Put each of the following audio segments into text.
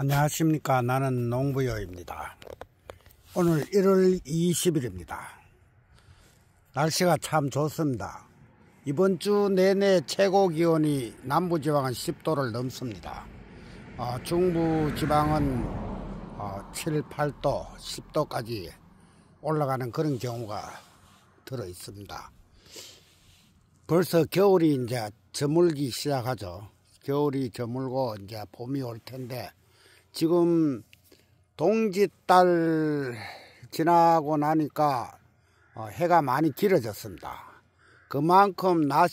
안녕하십니까. 나는 농부여입니다. 오늘 1월 20일입니다. 날씨가 참 좋습니다. 이번 주 내내 최고 기온이 남부지방은 10도를 넘습니다. 중부지방은 7, 8도, 10도까지 올라가는 그런 경우가 들어 있습니다. 벌써 겨울이 이제 저물기 시작하죠. 겨울이 저물고 이제 봄이 올 텐데, 지금 동짓달 지나고 나니까 해가 많이 길어졌습니다. 그만큼 낮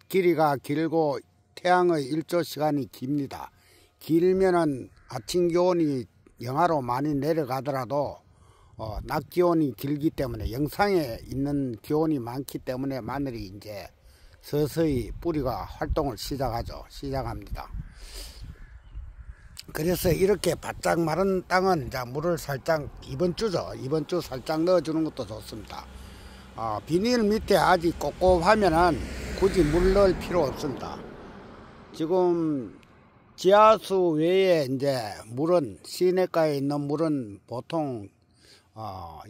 길이가 길고 태양의 일조 시간이 깁니다. 길면은 아침 기온이 영하로 많이 내려가더라도 낮 기온이 길기 때문에 영상에 있는 기온이 많기 때문에 마늘이 이제 서서히 뿌리가 활동을 시작합니다. 그래서 이렇게 바짝 마른 땅은 이제 물을 살짝 이번 주 살짝 넣어주는 것도 좋습니다. 비닐 밑에 아직 꿉꿉하면은 굳이 물 넣을 필요 없습니다. 지금 지하수 외에 이제 물은 시내가에 있는 물은 보통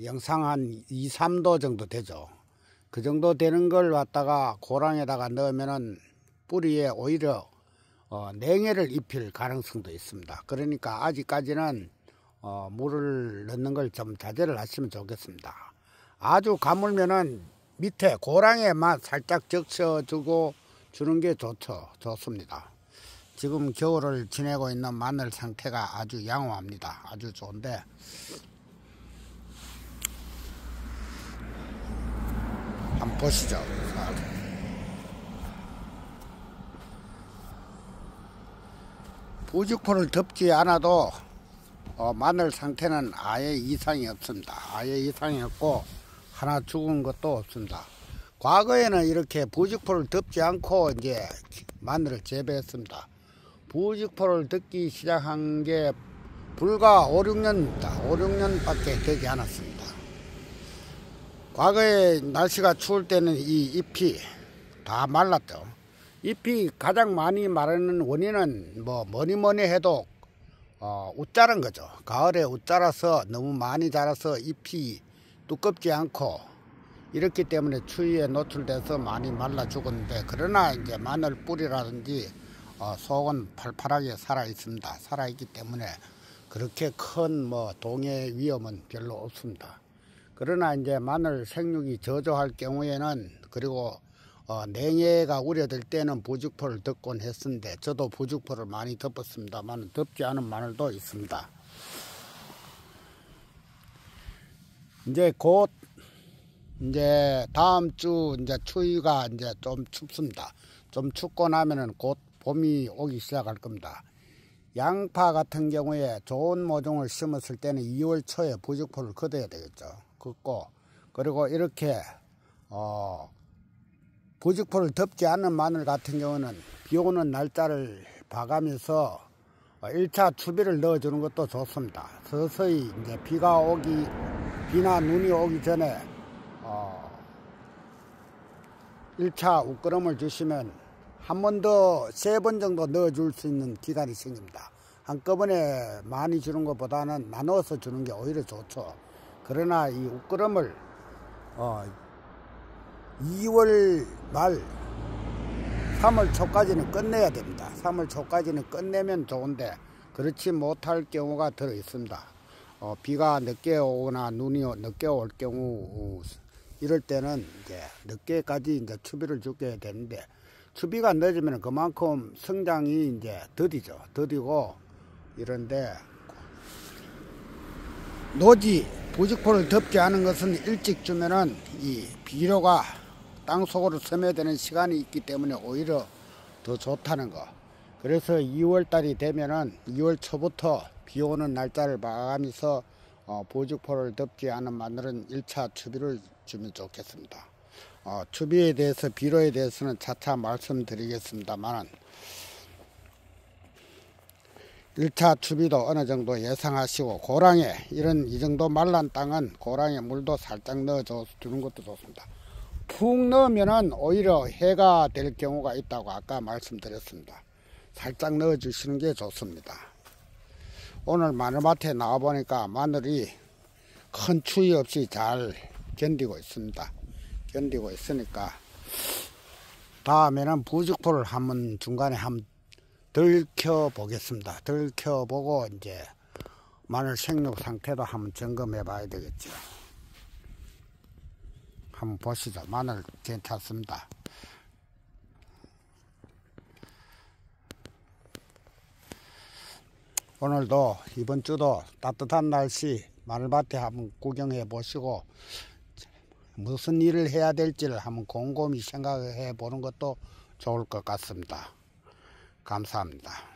영상 한 2, 3도 정도 되죠. 그 정도 되는 걸 갖다가 고랑에다가 넣으면은 뿌리에 오히려 냉해를 입힐 가능성도 있습니다. 그러니까 아직까지는 물을 넣는 걸 좀 자제를 하시면 좋겠습니다. 아주 가물면은 밑에 고랑에만 살짝 적셔주고 주는 게 좋습니다. 지금 겨울을 지내고 있는 마늘 상태가 아주 양호합니다. 아주 좋은데, 한번 보시죠. 부직포를 덮지 않아도 마늘 상태는 아예 이상이 없습니다. 아예 이상이 없고 하나 죽은 것도 없습니다. 과거에는 이렇게 부직포를 덮지 않고 이제 마늘을 재배했습니다. 부직포를 덮기 시작한 게 불과 5, 6년입니다. 5, 6년밖에 되지 않았습니다. 과거에 날씨가 추울 때는 이 잎이 다 말랐죠. 잎이 가장 많이 마르는 원인은 뭐니 해도 웃자란 거죠. 가을에 웃자라서 너무 많이 자라서 잎이 두껍지 않고 이렇기 때문에 추위에 노출돼서 많이 말라 죽었는데, 그러나 이제 마늘 뿌리라든지 속은 팔팔하게 살아 있습니다. 살아 있기 때문에 그렇게 큰 동해 위험은 별로 없습니다. 그러나 이제 마늘 생육이 저조할 경우에는, 그리고 냉해가 우려될 때는 부직포를 덮곤 했었는데, 저도 부직포를 많이 덮었습니다만 덮지 않은 마늘도 있습니다. 이제 곧 다음 주 추위가 좀 춥습니다. 좀 춥고 나면은 곧 봄이 오기 시작할 겁니다. 양파 같은 경우에 좋은 모종을 심었을 때는 2월 초에 부직포를 걷어야 되겠죠. 걷고, 그리고 이렇게 부직포를 덮지 않는 마늘 같은 경우는 비 오는 날짜를 봐가면서 1차 추비를 넣어주는 것도 좋습니다. 서서히 이제 비나 눈이 오기 전에 1차 웃거름을 주시면 한 번 더 3번 정도 넣어줄 수 있는 기간이 생깁니다. 한꺼번에 많이 주는 것보다는 나눠서 주는 게 오히려 좋죠. 그러나 이 웃거름을 2월 말 3월 초까지는 끝내야 됩니다. 3월 초까지는 끝내면 좋은데 그렇지 못할 경우가 들어 있습니다. 비가 늦게 오거나 눈이 늦게 올 경우 이럴 때는 이제 늦게까지 이제 추비를 주게 되는데, 추비가 늦으면 그만큼 성장이 이제 더디고 이런데, 부직포를 덮지 않은 것은 일찍 주면은 이 비료가 땅속으로 스며드는 시간이 있기 때문에 오히려 더 좋다는 거. 그래서 2월 달이 되면은 2월 초부터 비 오는 날짜를 봐가면서 부직포를 덮지 않은 마늘은 1차 추비를 주면 좋겠습니다. 추비에 대해서, 비료에 대해서는 차차 말씀드리겠습니다만 1차 추비도 어느 정도 예상하시고, 고랑에 이 정도 말란 땅은 고랑에 물도 살짝 넣어주는 것도 좋습니다. 푹 넣으면은 오히려 해가 될 경우가 있다고 아까 말씀드렸습니다. 살짝 넣어주시는 게 좋습니다. 오늘 마늘밭에 나와 보니까 마늘이 큰 추위 없이 잘 견디고 있습니다. 견디고 있으니까 다음에는 부직포를 한번 중간에 한번 덜켜 보겠습니다. 덜켜 보고 이제 마늘 생육 상태도 한번 점검해 봐야 되겠죠. 한번 보시죠. 마늘 괜찮습니다. 오늘도 이번 주도 따뜻한 날씨 마늘밭에 한번 구경해 보시고 무슨 일을 해야 될지를 한번 곰곰이 생각해 보는 것도 좋을 것 같습니다. 감사합니다.